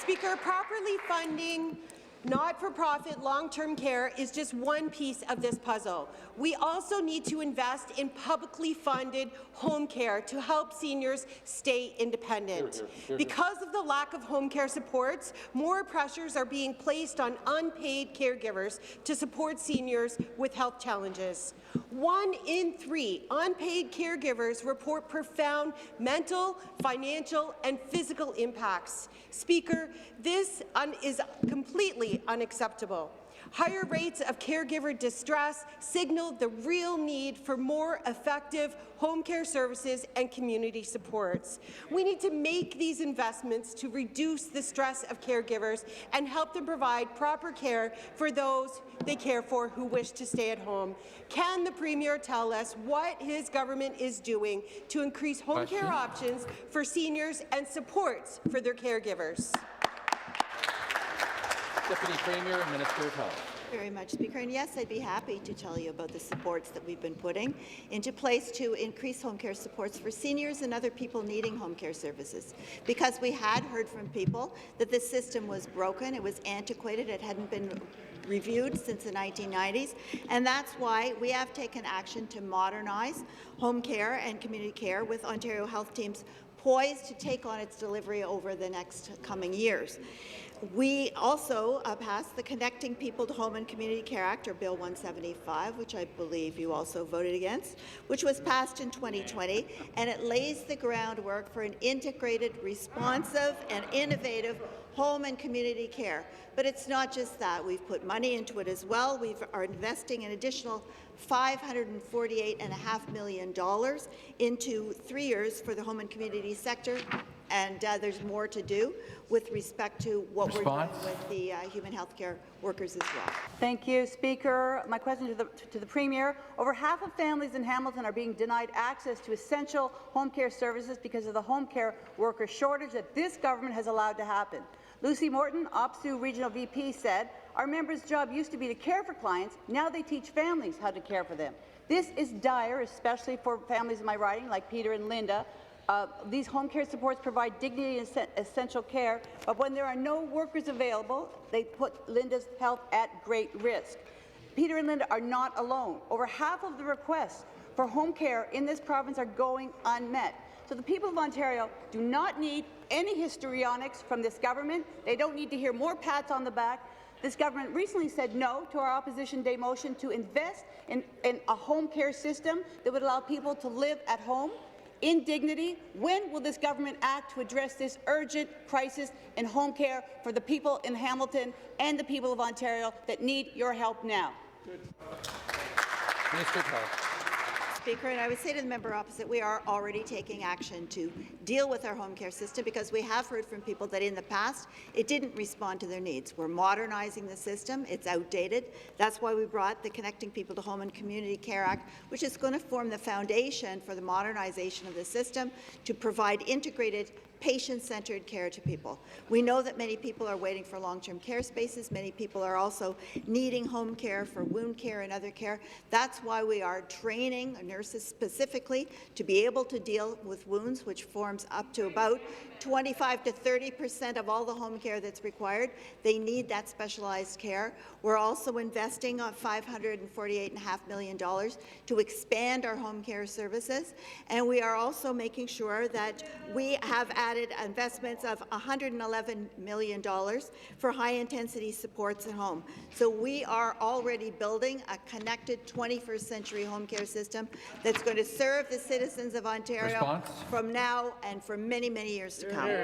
Speaker, properly funding not-for-profit long-term care is just one piece of this puzzle. We also need to invest in publicly funded home care to help seniors stay independent. Because of the lack of home care supports, more pressures are being placed on unpaid caregivers to support seniors with health challenges. 1 in 3 unpaid caregivers report profound mental, financial, and physical impacts. Speaker, this is completely unacceptable. Higher rates of caregiver distress signal the real need for more effective home care services and community supports. We need to make these investments to reduce the stress of caregivers and help them provide proper care for those they care for who wish to stay at home. Can the Premier tell us what his government is doing to increase home care options for seniors and supports for their caregivers? Deputy Premier and Minister of Health. Very much, Speaker. And yes, I'd be happy to tell you about the supports that we've been putting into place to increase home care supports for seniors and other people needing home care services. Because we had heard from people that the system was broken, it was antiquated, it hadn't been reviewed since the 1990s, and that's why we have taken action to modernize home care and community care with Ontario Health teams poised to take on its delivery over the next coming years. We also passed the Connecting People to Home and Community Care Act, or Bill 175, which I believe you also voted against, which was passed in 2020, and it lays the groundwork for an integrated, responsive, and innovative home and community care. But it's not just that. We've put money into it as well. We are investing an additional $548.5 million into 3 years for the home and community sector, and there's more to do with respect to what we're doing with the human health care workers as well. Thank you, Speaker. My question to the Premier. Over half of families in Hamilton are being denied access to essential home care services because of the home care worker shortage that this government has allowed to happen. Lucy Morton, OPSU Regional VP, said, "Our members' job used to be to care for clients. Now they teach families how to care for them." This is dire, especially for families in my riding, like Peter and Linda. These home care supports provide dignity and essential care, but when there are no workers available, they put Linda's health at great risk. Peter and Linda are not alone. Over half of the requests for home care in this province are going unmet. So the people of Ontario do not need any histrionics from this government. They don't need to hear more pats on the back. This government recently said no to our Opposition Day motion to invest in a home care system that would allow people to live at home in dignity. When will this government act to address this urgent crisis in home care for the people in Hamilton and the people of Ontario that need your help now? Minister of Health. Speaker, and I would say to the member opposite, we are already taking action to deal with our home care system because we have heard from people that in the past it didn't respond to their needs. We're modernizing the system. It's outdated. That's why we brought the Connecting People to Home and Community Care Act, which is going to form the foundation for the modernization of the system to provide integrated patient-centered care to people. We know that many people are waiting for long-term care spaces. Many people are also needing home care for wound care and other care. That's why we are training nurses specifically to be able to deal with wounds, which forms up to about 25 to 30% of all the home care that's required. They need that specialized care. We're also investing on $548.5 million to expand our home care services, and we are also making sure that we have added investments of $111 million for high-intensity supports at home. So we are already building a connected 21st century home care system that's going to serve the citizens of Ontario from now and for many, many years to come.